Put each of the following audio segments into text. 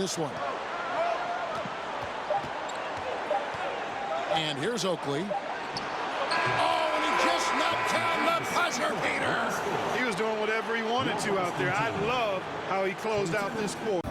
this one. And here's Oakley. Oh, and he just knocked down the buzzer beater. He was doing whatever he wanted to out there. I love how he closed out this quarter.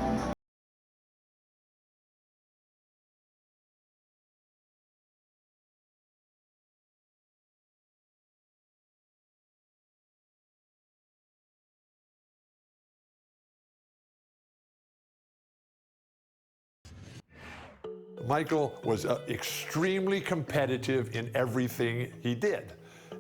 Michael was extremely competitive in everything he did.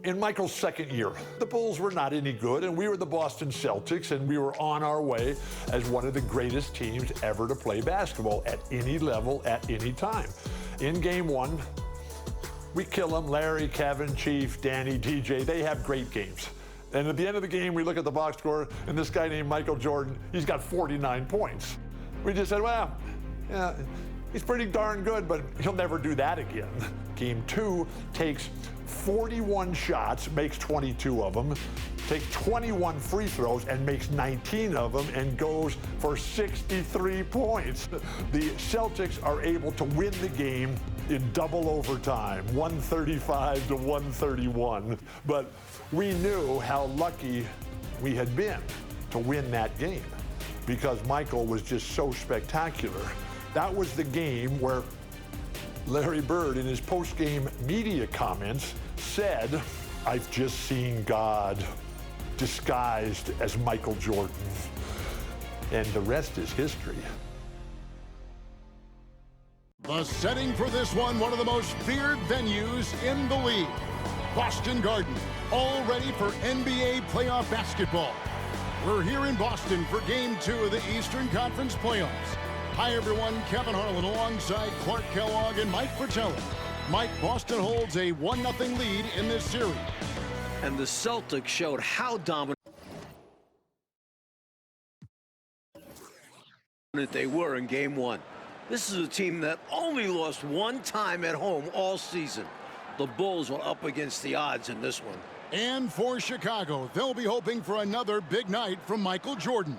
In Michael's second year, the Bulls were not any good, and we were the Boston Celtics, and we were on our way as one of the greatest teams ever to play basketball at any level, at any time. In game one, we kill them. Larry, Kevin, Chief, Danny, DJ, they have great games. And at the end of the game, we look at the box score, and this guy named Michael Jordan, he's got 49 points. We just said, well, yeah, he's pretty darn good, but he'll never do that again. Game two takes 41 shots, makes 22 of them, takes 21 free throws and makes 19 of them and goes for 63 points. The Celtics are able to win the game in double overtime, 135 to 131. But we knew how lucky we had been to win that game because Michael was just so spectacular. That was the game where Larry Bird, in his post-game media comments, said, "I've just seen God disguised as Michael Jordan." And the rest is history. The setting for this one of the most feared venues in the league. Boston Garden, all ready for NBA playoff basketball. We're here in Boston for Game 2 of the Eastern Conference Playoffs. Hi, everyone. Kevin Harlan alongside Clark Kellogg and Mike Fratelli. Mike, Boston holds a 1-0 lead in this series. And the Celtics showed how dominant they were in Game 1. This is a team that only lost one time at home all season. The Bulls were up against the odds in this one. And for Chicago, they'll be hoping for another big night from Michael Jordan.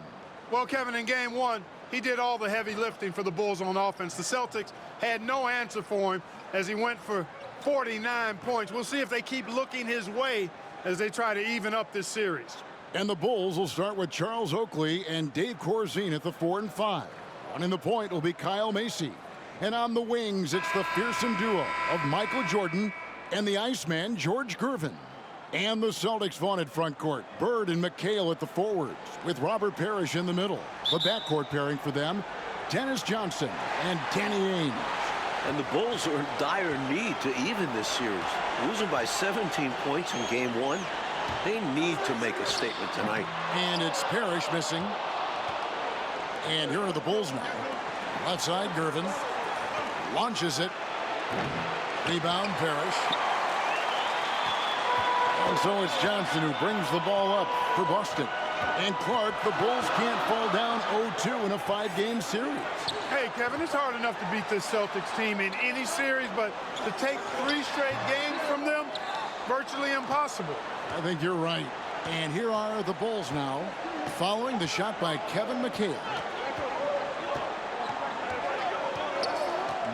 Well, Kevin, in Game 1, he did all the heavy lifting for the Bulls on offense. The Celtics had no answer for him as he went for 49 points. We'll see if they keep looking his way as they try to even up this series. And the Bulls will start with Charles Oakley and Dave Corzine at the 4 and 5. Running the point will be Kyle Macy. And on the wings, it's the fearsome duo of Michael Jordan and the Iceman, George Gervin. And the Celtics' vaunted front court, Bird and McHale at the forwards, with Robert Parrish in the middle. The backcourt pairing for them, Dennis Johnson and Danny Ainge. And the Bulls are in dire need to even this series. Losing by 17 points in Game 1, they need to make a statement tonight. And it's Parrish missing. And here are the Bulls now. Left side, Gervin launches it. Rebound, Parrish. And so it's Johnson who brings the ball up for Boston. And Clark, the Bulls can't fall down 0-2 in a 5-game series. Hey, Kevin, it's hard enough to beat this Celtics team in any series, but to take 3 straight games from them, virtually impossible. I think you're right. And here are the Bulls now, following the shot by Kevin McHale.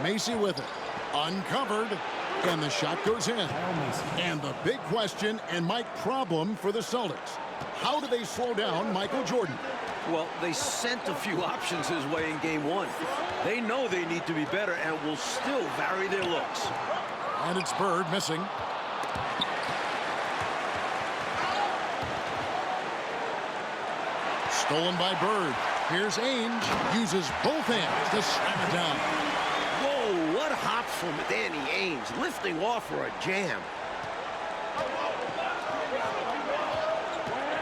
Macy with it. Uncovered. And the shot goes in. And the big question and Mike problem for the Celtics. How do they slow down Michael Jordan? Well, they sent a few options his way in Game 1. They know they need to be better and will still vary their looks. And it's Bird missing. Stolen by Bird. Here's Ainge. Uses both hands to slam it down. Whoa, what hops from Danny Ainge, lifting off for a jam.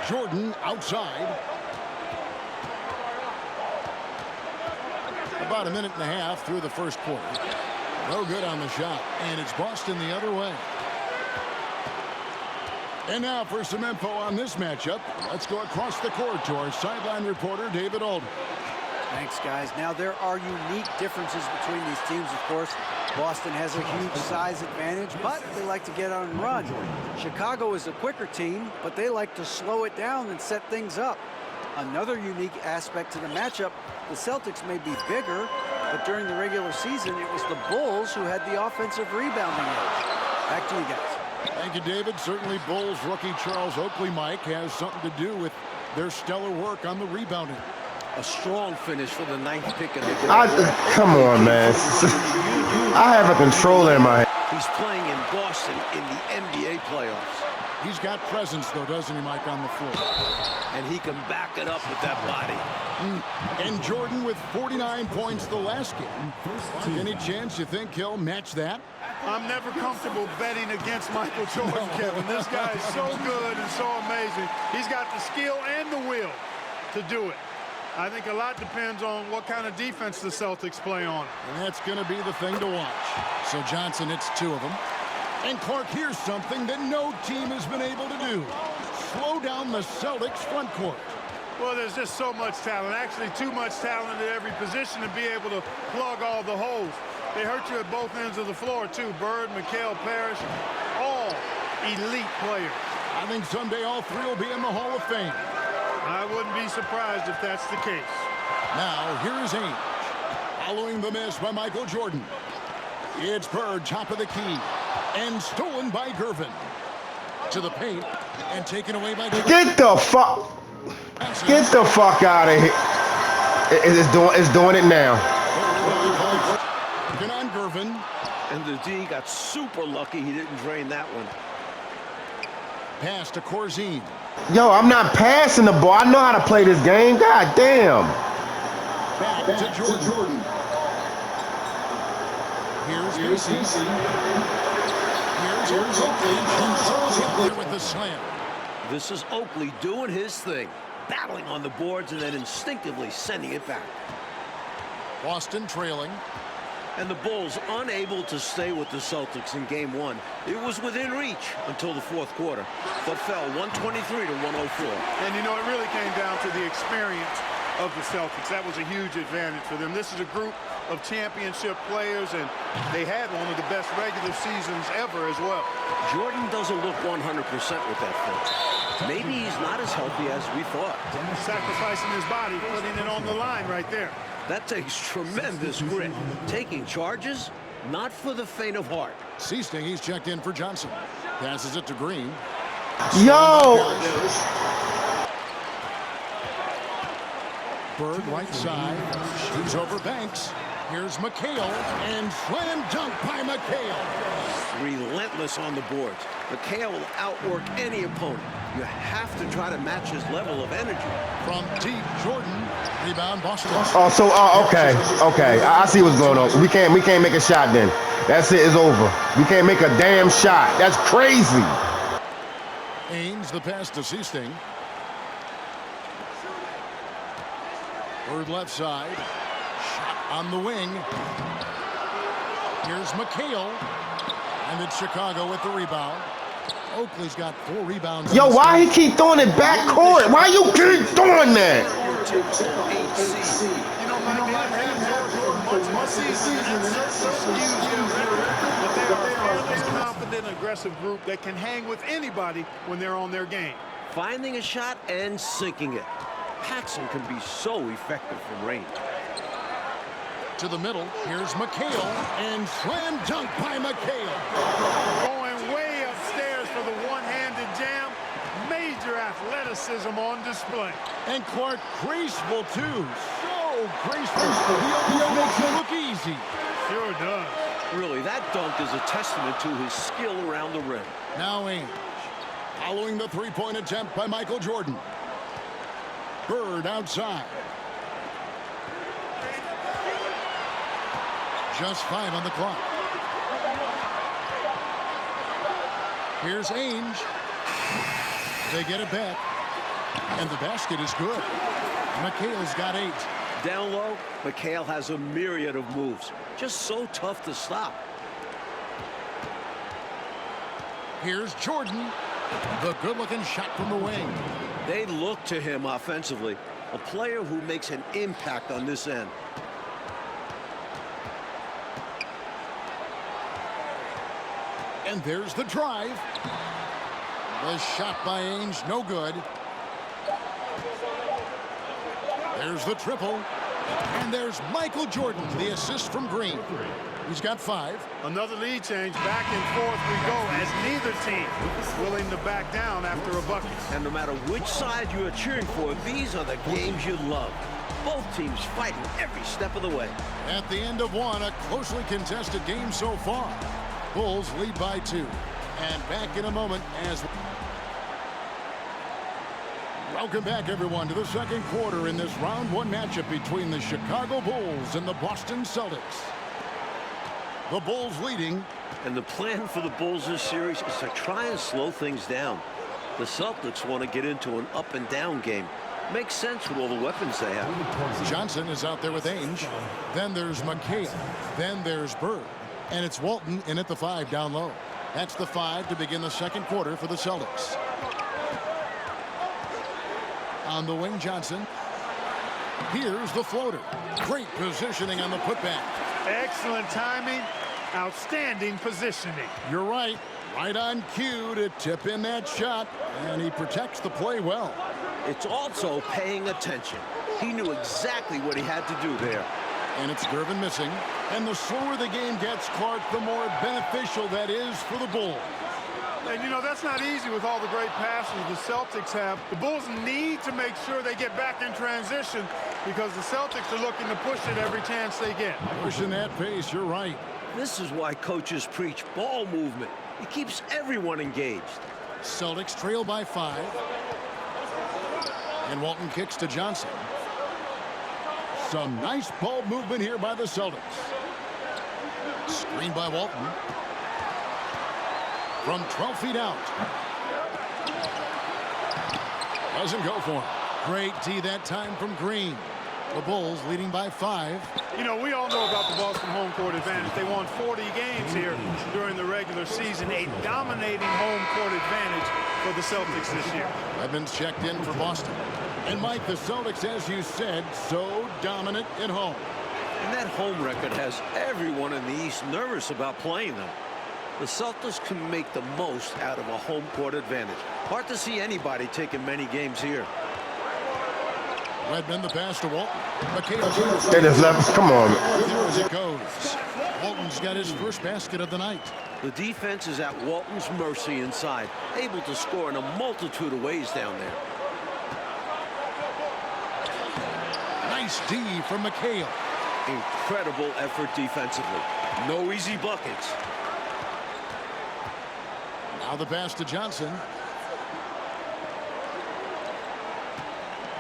Jordan outside. About a minute and a half through the first quarter. No good on the shot. And it's Boston the other way. And now for some info on this matchup, let's go across the court to our sideline reporter, David Alden. Thanks, guys. Now, there are unique differences between these teams, of course. Boston has a huge size advantage, but they like to get on and run. Chicago is a quicker team, but they like to slow it down and set things up. Another unique aspect to the matchup, The Celtics may be bigger, but during the regular season, it was the Bulls who had the offensive rebounding edge. Back to you guys. Thank you, David. Certainly Bulls rookie Charles Oakley, Mike, has something to do with their stellar work on the rebounding. A strong finish for the 9th pick in the Come on, man. I have a controller in my head. He's playing in Boston in the NBA playoffs. He's got presence, though, doesn't he, Mike, on the floor? And he can back it up with that body. And Jordan with 49 points the last game. Any chance you think he'll match that? I'm never comfortable betting against Michael Jordan, Kevin. This guy is so good and so amazing. He's got the skill and the will to do it. I think a lot depends on what kind of defense the Celtics play on. And that's going to be the thing to watch. So Johnson, it's 2 of them. And Clark, here's something that no team has been able to do. Slow down the Celtics front court. Well, there's just so much talent. Actually, too much talent at every position to be able to plug all the holes. They hurt you at both ends of the floor, too. Bird, McHale, Parrish, all elite players. I think someday all 3 will be in the Hall of Fame. I wouldn't be surprised if that's the case. Now, here's Ainge. Following the miss by Michael Jordan. It's Bird, top of the key. And stolen by Gervin. To the paint. And taken away by... Get the fuck out of here. It's doing it now. On Gervin. And the D got super lucky he didn't drain that one. Pass to Corzine. Yo, I'm not passing the ball. I know how to play this game. God damn. Back to Jordan. Here's Casey. Here's Oakley with the slam. This is Oakley doing his thing, battling on the boards and then instinctively sending it back. Boston trailing. And the Bulls unable to stay with the Celtics in game 1. It was within reach until the 4th quarter, but fell 123 to 104. And, you know, it really came down to the experience of the Celtics. That was a huge advantage for them. This is a group of championship players, and they had one of the best regular seasons ever as well. Jordan doesn't look 100% with that foot. Maybe he's not as healthy as we thought. Sacrificing his body, putting it on the line right there. That takes tremendous grit. Taking charges, not for the faint of heart. Seasting, he's checked in for Johnson. Passes it to Green. Yo! Bird right side. Shoots over Banks. Here's McHale. And slam dunk by McHale. Relentless on the boards. McHale will outwork any opponent. You have to try to match his level of energy. From deep, Jordan. Rebound, Boston. Okay. I see what's going on. We can't make a shot then. That's it. It's over. We can't make a damn shot. That's crazy. Ainge, the pass to Seasting. Bird left side. Shot on the wing. Here's McHale. And it's Chicago with the rebound. Oakley's got 4 rebounds. Yo, why he keep throwing it back court? Why you keep doing that? You know, much season, but they are a fairly confident, aggressive group that can hang with anybody when they're on their game. Finding a shot and sinking it. Paxson can be so effective from range. To the middle, here's McHale, and slam dunk by McHale. Going way upstairs for the one-handed jam. Major athleticism on display. And Clark graceful too. So graceful. He almost makes it look easy. Sure does. Really, that dunk is a testament to his skill around the rim. Now Ainge. Following the three-point attempt by Michael Jordan. Bird outside. Just 5 on the clock. Here's Ainge. They get it back. And the basket is good. McHale's got 8. Down low, McHale has a myriad of moves. Just so tough to stop. Here's Jordan. The good-looking shot from the wing. They look to him offensively. A player who makes an impact on this end. And there's the drive. The shot by Ainge, no good. There's the triple. And there's Michael Jordan, the assist from Green. He's got 5. Another lead change. Back and forth we go as neither team willing to back down after a bucket. And no matter which side you are cheering for, these are the games you love. Both teams fighting every step of the way. At the end of one, a closely contested game so far. Bulls lead by 2. And back in a moment as... Welcome back, everyone, to the second quarter in this round 1 matchup between the Chicago Bulls and the Boston Celtics. The Bulls leading. And the plan for the Bulls this series is to try and slow things down. The Celtics want to get into an up and down game. Makes sense with all the weapons they have. Johnson is out there with Ainge. Then there's McHale. Then there's Bird. And it's Walton in at the 5 down low. That's the 5 to begin the second quarter for the Celtics. On the wing, Johnson. Here's the floater. Great positioning on the putback. Excellent timing. Outstanding positioning. You're right. Right on cue to tip in that shot. And he protects the play well. It's also paying attention. He knew exactly what he had to do there. And it's Gervin missing. And the slower the game gets, Clark, the more beneficial that is for the Bulls. And, you know, that's not easy with all the great passes the Celtics have. The Bulls need to make sure they get back in transition because the Celtics are looking to push it every chance they get. Pushing that pace, you're right. This is why coaches preach ball movement. It keeps everyone engaged. Celtics trail by 5. And Walton kicks to Johnson. Some nice ball movement here by the Celtics. Screen by Walton. From 12 feet out. Doesn't go for him. Great D that time from Green. The Bulls leading by 5. You know, we all know about the Boston home court advantage. They won 40 games here during the regular season. A dominating home court advantage for the Celtics this year. Edmonds checked in for Boston. And Mike, the Celtics, as you said, so dominant at home. And that home record has everyone in the East nervous about playing them. The Celtics can make the most out of a home court advantage. Hard to see anybody taking many games here. Redmond, the pass to Walton. They just left. Come on. There as it goes. Walton's got his first basket of the night. The defense is at Walton's mercy inside, able to score in a multitude of ways down there. Nice D from McHale. Incredible effort defensively. No easy buckets. Now the pass to Johnson.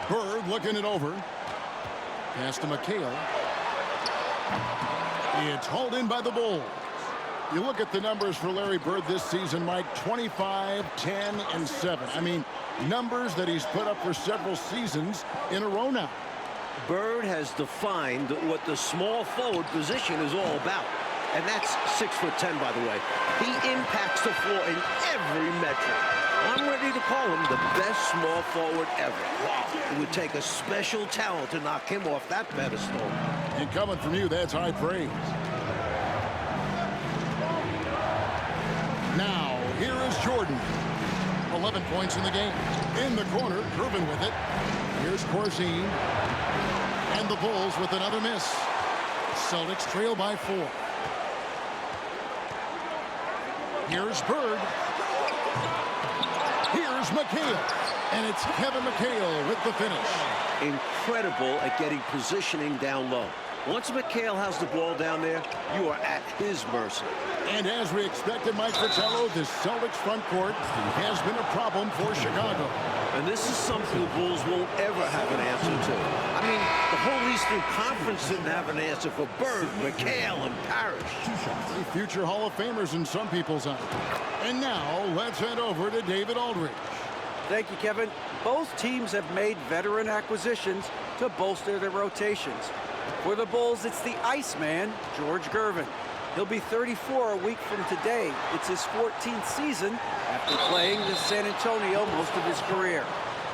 Bird looking it over. Pass to McHale. It's hauled in by the Bulls. You look at the numbers for Larry Bird this season, Mike, 25, 10, and 7. I mean, numbers that he's put up for several seasons in a row now. Bird has defined what the small forward position is all about. And that's 6'10", by the way. He impacts the floor in every metric. I'm ready to call him the best small forward ever. Wow. It would take a special talent to knock him off that pedestal. And coming from you, that's high praise. Now, here is Jordan. 11 points in the game. In the corner, Gervin with it. Here's Corzine. And the Bulls with another miss. Celtics trail by 4. Here's Bird. Here's McHale. And it's Kevin McHale with the finish. Incredible at getting positioning down low. Once McHale has the ball down there, you are at his mercy. And as we expected, Mike Fratello, this Celtics front court has been a problem for Chicago. And this is something the Bulls won't ever have an answer to. I mean, the whole Eastern Conference didn't have an answer for Bird, McHale, and Parrish. Future Hall of Famers in some people's eyes. And now, let's head over to David Aldridge. Thank you, Kevin. Both teams have made veteran acquisitions to bolster their rotations. For the Bulls, it's the Iceman, George Gervin. He'll be 34 a week from today. It's his 14th season after playing with San Antonio most of his career.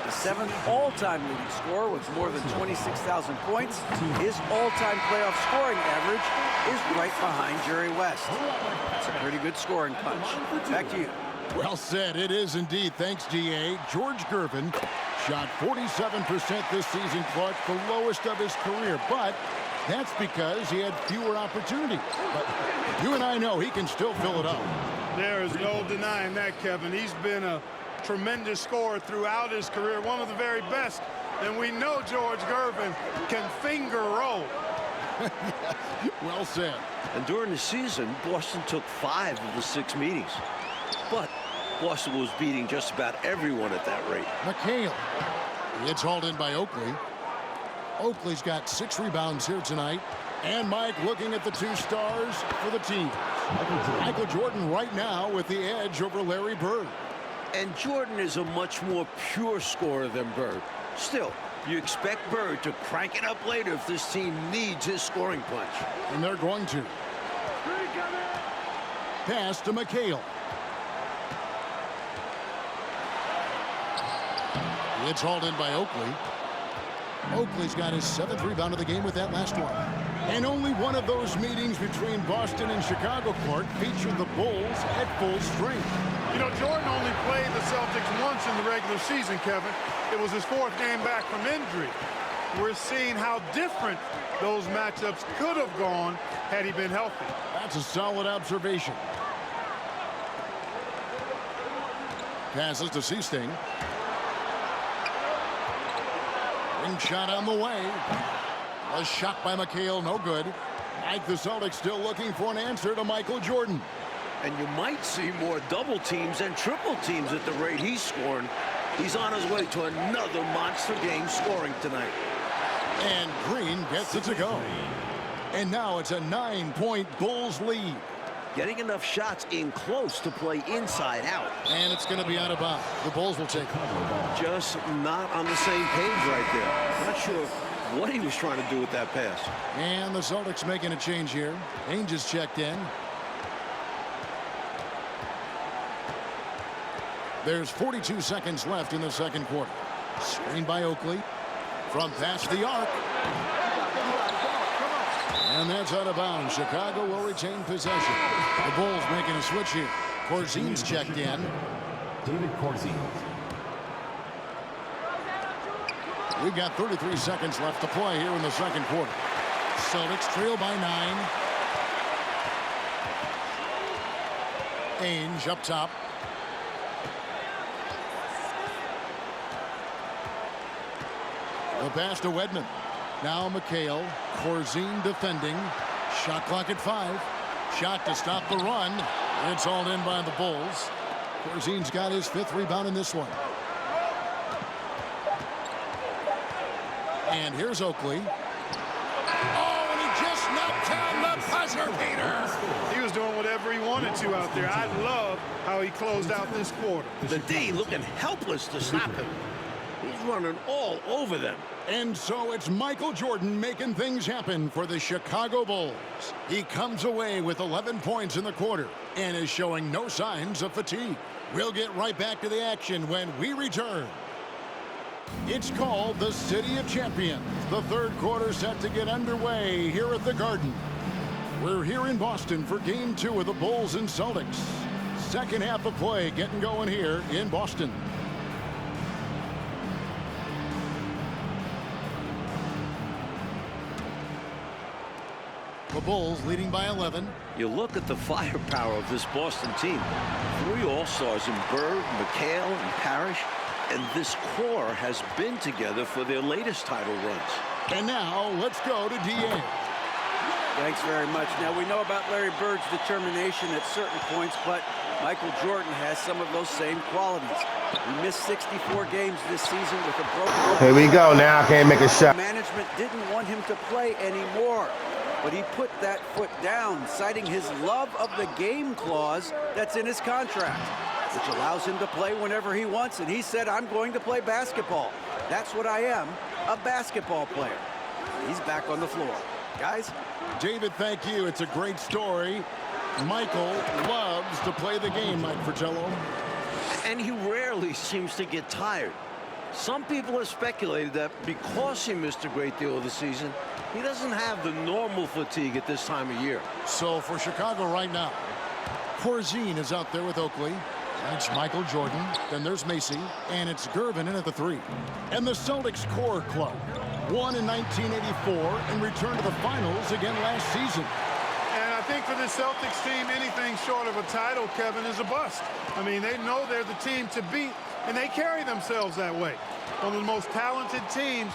The 7th all-time leading scorer with more than 26,000 points. His all-time playoff scoring average is right behind Jerry West. It's a pretty good scoring punch. Back to you. Well said. It is indeed. Thanks, DA. George Gervin shot 47% this season, Clark, the lowest of his career. But that's because he had fewer opportunities. But you and I know he can still fill it up. There is no denying that, Kevin. He's been a tremendous scorer throughout his career, one of the very best. And we know George Gervin can finger roll. Well said. And during the season, Boston took 5 of the 6 meetings. But Boston was beating just about everyone at that rate. McHale. It's hauled in by Oakley. Oakley's got 6 rebounds here tonight. And Mike looking at the 2 stars for the team. Michael Jordan right now with the edge over Larry Bird. And Jordan is a much more pure scorer than Bird. Still, you expect Bird to crank it up later if this team needs his scoring punch. And they're going to. Pass to McHale. It's hauled in by Oakley. Oakley's got his 7th rebound of the game with that last one. And only one of those meetings between Boston and Chicago, Clark, featured the Bulls at full strength. You know, Jordan only played the Celtics once in the regular season, Kevin. It was his 4th game back from injury. We're seeing how different those matchups could have gone had he been healthy. That's a solid observation. Passes to Seasting. Ring shot on the way. A shot by McHale, no good. Mike, the Celtics still looking for an answer to Michael Jordan. And you might see more double teams and triple teams at the rate he's scoring. He's on his way to another monster game scoring tonight. And Green gets it to go. And now it's a 9-point Bulls lead. Getting enough shots in close to play inside out. And it's going to be out of bounds. The Bulls will take it. Just not on the same page right there. Not sure what he was trying to do with that pass. And the Celtics making a change here. Ainge is checked in. There's 42 seconds left in the second quarter. Screened by Oakley. From past the arc. And that's out of bounds. Chicago will retain possession. The Bulls making a switch here. Corzine's checked in. David Corzine. We've got 33 seconds left to play here in the second quarter. Celtics trail by 9. Ainge up top. The pass to Wedman. Now McHale. Corzine defending. Shot clock at 5. Shot to stop the run. It's hauled in by the Bulls. Corzine's got his 5th rebound in this one. And here's Oakley. Oh, and he just knocked down the buzzer beater. He was doing whatever he wanted to out there. I love how he closed out this quarter. The D looking helpless to stop him. He's running all over them. And so it's Michael Jordan making things happen for the Chicago Bulls. He comes away with 11 points in the quarter and is showing no signs of fatigue. We'll get right back to the action when we return. It's called the City of Champions. The third quarter set to get underway here at the Garden. We're here in Boston for Game 2 of the Bulls and Celtics. Second half of play getting going here in Boston. The Bulls leading by 11. You look at the firepower of this Boston team. 3 All-Stars in Bird, McHale, and Parrish. And this core has been together for their latest title runs. And now let's go to DA. Thanks very much. Now, we know about Larry Bird's determination at certain points, but Michael Jordan has some of those same qualities. He missed 64 games this season with a broken... Here we go. Now I can't make a shot. Management didn't want him to play anymore, but he put that foot down, citing his love of the game clause that's in his contract, which allows him to play whenever he wants. And he said, I'm going to play basketball. That's what I am, a basketball player. He's back on the floor. Guys? David, thank you. It's a great story. Michael loves to play the game, Mike Fratello. And he rarely seems to get tired. Some people have speculated that because he missed a great deal of the season, he doesn't have the normal fatigue at this time of year. So for Chicago right now, Corzine is out there with Oakley. And it's Michael Jordan. Then there's Macy. And it's Gervin in at the 3. And the Celtics core club won in 1984 and returned to the finals again last season. And I think for the Celtics team, anything short of a title, Kevin, is a bust. I mean, they know they're the team to beat, and they carry themselves that way. One of the most talented teams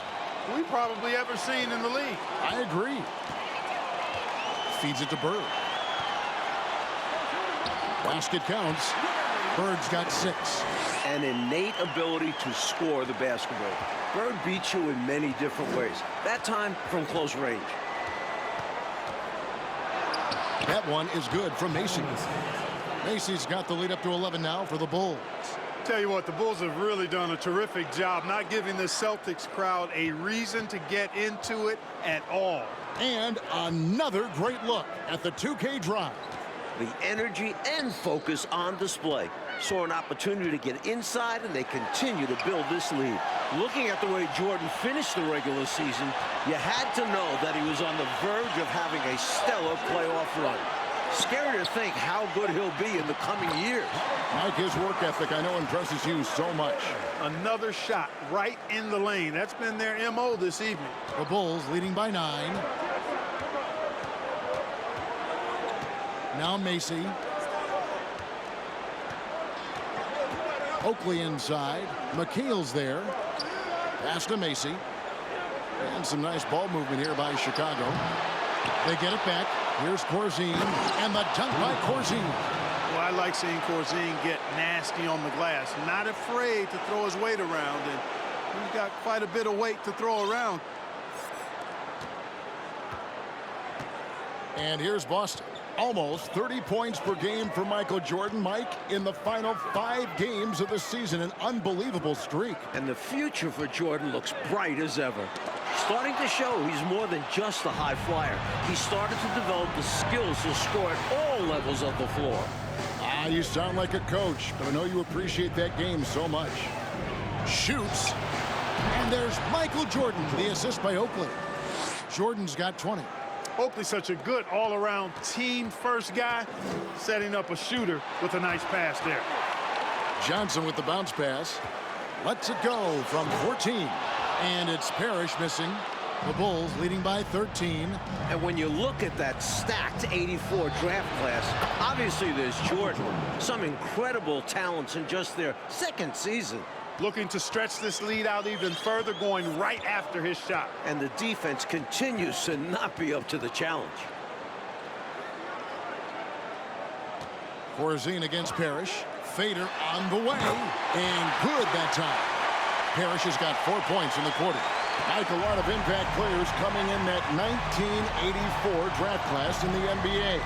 we've probably ever seen in the league. I agree. Feeds it to Bird. Basket counts. Bird's got 6. An innate ability to score the basketball. Bird beats you in many different ways. That time from close range. That one is good from Macy. Macy's got the lead up to 11 now for the Bulls. Tell you what, the Bulls have really done a terrific job not giving the Celtics crowd a reason to get into it at all. And another great look at the 2K drive. The energy and focus on display. Saw an opportunity to get inside, and they continue to build this lead. Looking at the way Jordan finished the regular season, you had to know that he was on the verge of having a stellar playoff run. Scary to think how good he'll be in the coming years. Mike, his work ethic, I know, impresses you so much. Another shot right in the lane. That's been their MO this evening. The Bulls leading by 9. Now Macy. Oakley inside. McHale's there. Pass to Macy. And some nice ball movement here by Chicago. They get it back. Here's Corzine. And the dunk by Corzine. Well, I like seeing Corzine get nasty on the glass. Not afraid to throw his weight around. And he's got quite a bit of weight to throw around. And here's Boston. Almost 30 points per game for Michael Jordan. Mike, in the final 5 games of the season, an unbelievable streak. And the future for Jordan looks bright as ever. Starting to show he's more than just a high flyer. He started to develop the skills to score at all levels of the floor. Ah, you sound like a coach, but I know you appreciate that game so much. Shoots. And there's Michael Jordan, the assist by Oakley. Jordan's got 20. Oakley's such a good all-around team-first guy, setting up a shooter with a nice pass there. Johnson with the bounce pass. Lets it go from 14. And it's Parrish missing. The Bulls leading by 13. And when you look at that stacked 84 draft class, obviously there's Jordan. Some incredible talents in just their second season. Looking to stretch this lead out even further, going right after his shot. And the defense continues to not be up to the challenge. Corzine against Parrish. Fader on the way. And good that time. Parrish has got 4 points in the quarter. Mike, a lot of impact players coming in that 1984 draft class in the NBA.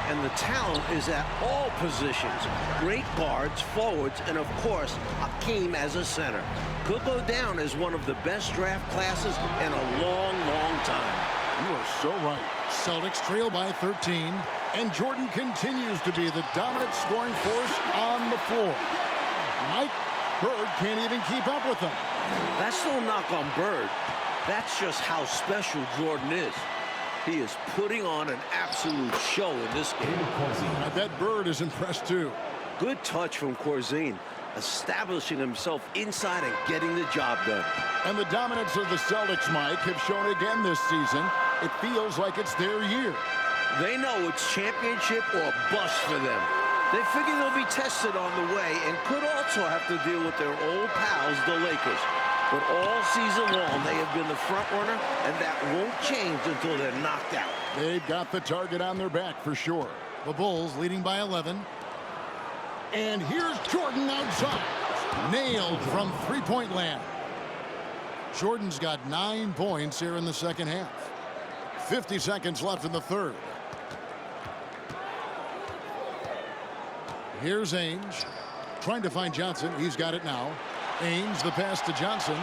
And the talent is at all positions. Great guards, forwards, and of course, Hakeem as a center. Could go down as one of the best draft classes in a long, long time. You are so right. Celtics trail by 13, and Jordan continues to be the dominant scoring force on the floor. Mike, Bird can't even keep up with them. That's no knock on Bird. That's just how special Jordan is. He is putting on an absolute show in this game. I bet Bird is impressed too. Good touch from Corzine, establishing himself inside and getting the job done. And the dominance of the Celtics, Mike, have shown again this season. It feels like it's their year. They know it's championship or bust for them. They figure they'll be tested on the way and could also have to deal with their old pals, the Lakers. But all season long, they have been the front runner, and that won't change until they're knocked out. They've got the target on their back for sure. The Bulls leading by 11. And here's Jordan outside. Nailed from three-point land. Jordan's got 9 points here in the second half. 50 seconds left in the third. Here's Ainge. Trying to find Johnson. He's got it now. Ainge, the pass to Johnson.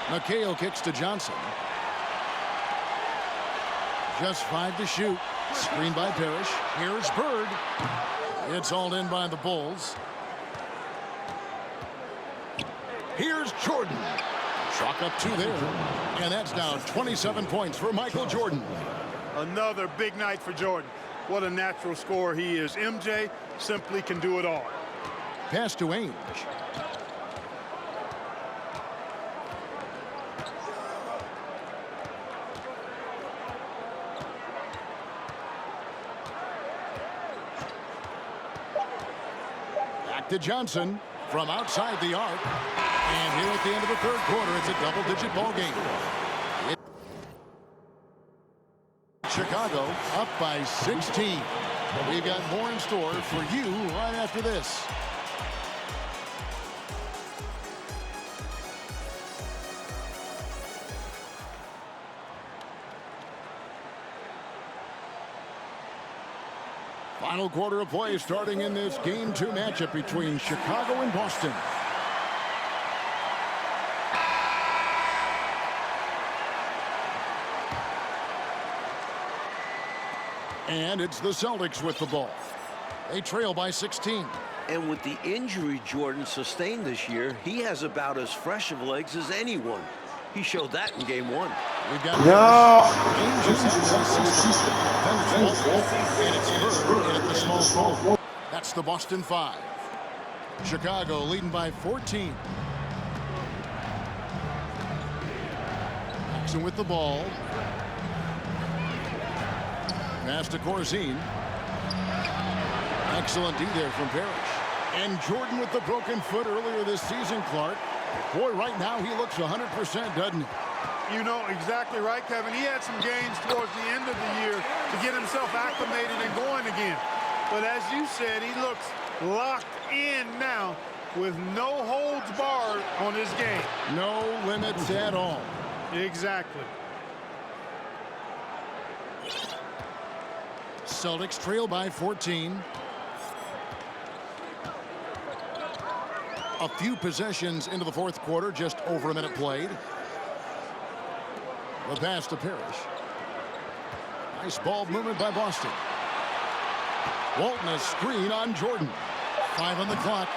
McHale kicks to Johnson. Just 5 to shoot. Screen by Parrish. Here's Bird. It's hauled in by the Bulls. Here's Jordan. Chalk up 2 there. And that's now 27 points for Michael Jordan. Another big night for Jordan. What a natural scorer he is. MJ, simply can do it all. Pass to Ainge. Back to Johnson from outside the arc. And here at the end of the third quarter, it's a double-digit ball game. Chicago up by 16. We've got more in store for you right after this. Final quarter of play starting in this Game 2 matchup between Chicago and Boston. And it's the Celtics with the ball. They trail by 16. And with the injury Jordan sustained this year, he has about as fresh of legs as anyone. He showed that in Game 1. We've got That's the Boston 5. Chicago leading by 14. Jackson with the ball. Pass to Corzine. Excellent D there from Parrish. And Jordan with the broken foot earlier this season, Clark. Boy, right now he looks 100%, doesn't he? You know exactly right, Kevin. He had some gains towards the end of the year to get himself acclimated and going again. But as you said, he looks locked in now with no holds barred on his game. No limits at all. Exactly. Celtics trail by 14. A few possessions into the fourth quarter, just over a minute played. The pass to Parrish. Nice ball movement by Boston. Walton, a screen on Jordan. 5 on the clock.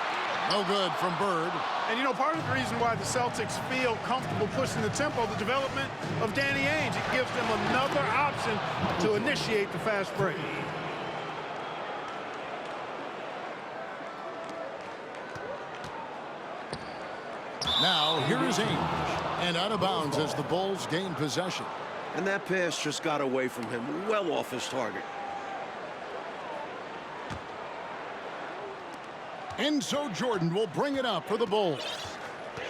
No good from Bird. And you know, part of the reason why the Celtics feel comfortable pushing the tempo, the development of Danny Ainge, it gives them another option to initiate the fast break. Now, here is Ainge. And out of bounds as the Bulls gain possession. And that pass just got away from him, well off his target. And so Jordan will bring it up for the Bulls.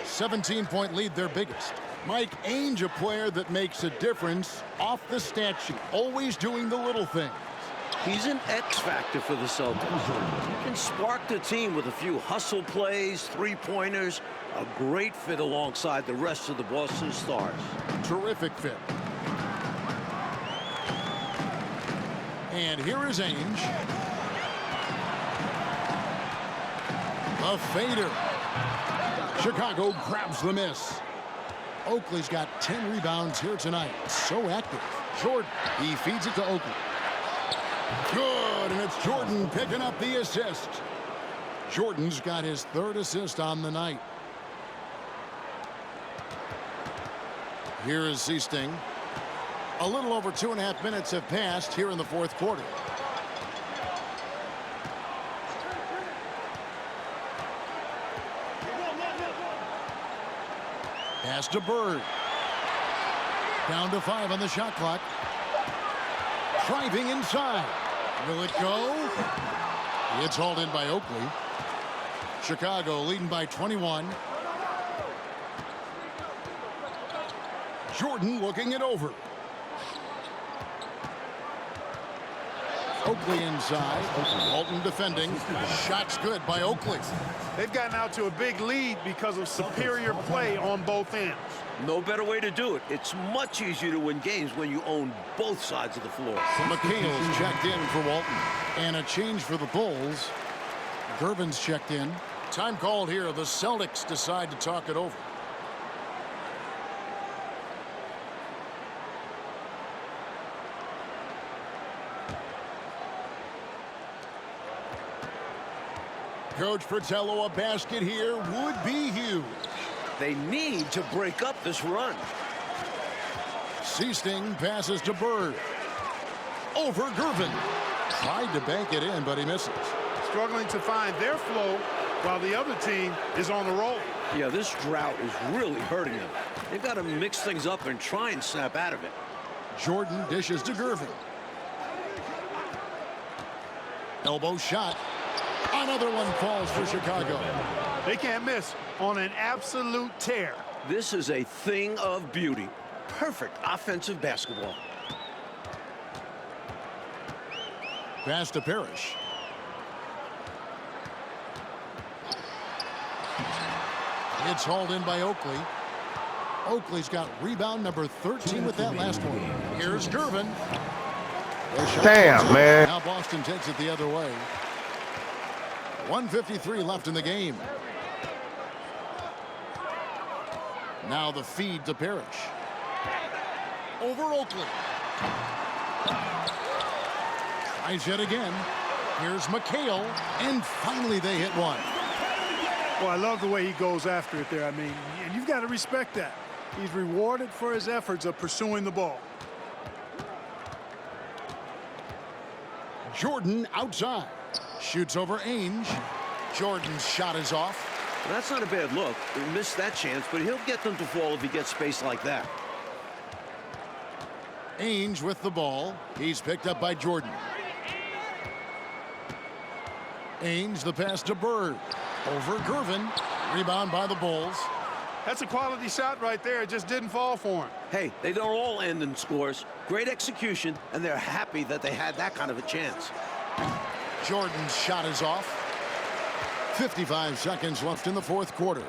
17-point lead, their biggest. Mike Ainge, a player that makes a difference off the stat sheet, always doing the little things. He's an X factor for the Celtics. He can spark the team with a few hustle plays, three-pointers, a great fit alongside the rest of the Boston stars. Terrific fit. And here is Ainge. A fader. Chicago grabs the miss. Oakley's got 10 rebounds here tonight. So active. Jordan, he feeds it to Oakley. Good, and it's Jordan picking up the assist. Jordan's got his third assist on the night. Here is Seasting. A little over 2.5 minutes have passed here in the fourth quarter. Pass to Bird. Down to 5 on the shot clock. Driving inside. Will it go? It's hauled in by Oakley. Chicago leading by 21. Jordan looking it over. Oakley inside. Walton defending. Shots good by Oakley. They've gotten out to a big lead because of superior play on both ends. No better way to do it. It's much easier to win games when you own both sides of the floor. McHale's checked in for Walton. And a change for the Bulls. Gervin's checked in. Time called here. The Celtics decide to talk it over. Coach Fratello, a basket here would be huge. They need to break up this run. Seasting passes to Bird. Over Gervin. Tried to bank it in, but he misses. struggling to find their flow while the other team is on the roll. Yeah, this drought is really hurting them. They've got to mix things up and try and snap out of it. Jordan dishes to Gervin. Elbow shot. Another one falls for Chicago. They can't miss on an absolute tear. This is a thing of beauty. Perfect offensive basketball. Pass to Parrish. It's hauled in by Oakley. Oakley's got rebound number 13 with that last one. Here's Gervin. Damn, man. Now Boston takes it the other way. 1:53 left in the game. Now the feed to Parrish. Over Oakley. Tries yet again. Here's McHale. And finally they hit one. Well, I love the way he goes after it there. I mean, and you've got to respect that. He's rewarded for his efforts of pursuing the ball. Jordan outside. Shoots over Ainge. Jordan's shot is off. Well, that's not a bad look. He missed that chance, but he'll get them to fall if he gets space like that. Ainge with the ball. He's picked up by Jordan. Ainge the pass to Bird. Over Gervin. Rebound by the Bulls. That's a quality shot right there. It just didn't fall for him. Hey, they don't all end in scores. Great execution, and they're happy that they had that kind of a chance. Jordan's shot is off. 55 seconds left in the fourth quarter.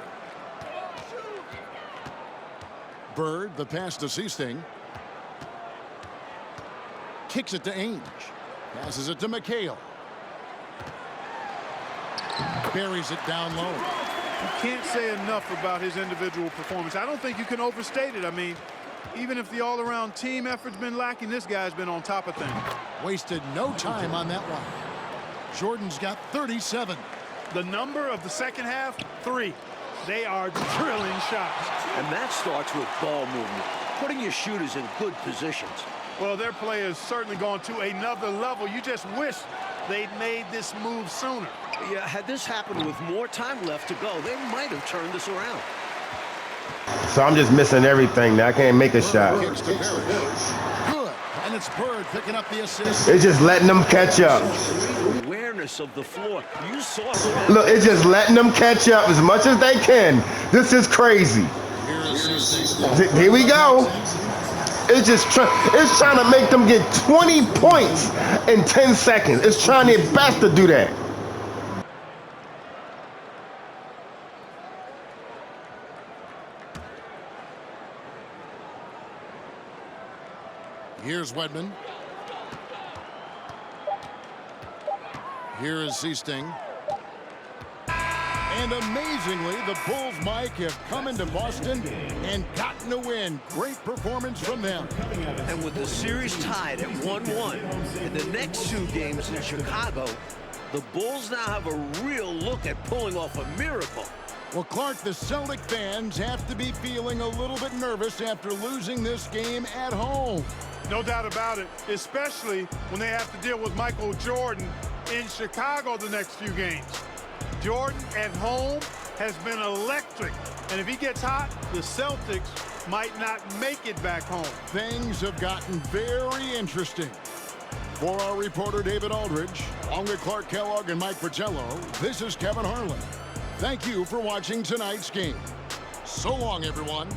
Bird, the pass to Seasting. Kicks it to Ainge. Passes it to McHale. Buries it down low. You can't say enough about his individual performance. I don't think you can overstate it. I mean, even if the all-around team effort's been lacking, this guy's been on top of things. Wasted no time on that one. Jordan's got 37. The number of the second half, 3. They are drilling shots. And that starts with ball movement, putting your shooters in good positions. Well, their play has certainly gone to another level. You just wish they'd made this move sooner. Yeah, had this happened with more time left to go, they might have turned this around. So I'm just missing everything now. I can't make a shot. Kicks to Parrish. Good. And it's Bird picking up the assist. It's just letting them catch up. Awareness of the floor. You saw it. Look, it's just letting them catch up as much as they can. This is crazy. Here we go. It's just it's trying to make them get 20 points in 10 seconds. It's trying their best to do that. Here's Wedman. Here is Seasting. And amazingly, the Bulls, Mike, have come into Boston and gotten a win. Great performance from them. And with the series tied at 1-1 and the next 2 games in Chicago, the Bulls now have a real look at pulling off a miracle. Well, Clark, the Celtic fans have to be feeling a little bit nervous after losing this game at home. No doubt about it, especially when they have to deal with Michael Jordan in Chicago the next few games. Jordan at home has been electric, and if he gets hot, the Celtics might not make it back home. Things have gotten very interesting. For our reporter David Aldridge, along with Clark Kellogg and Mike Fratello, this is Kevin Harlan. Thank you for watching tonight's game. So long, everyone.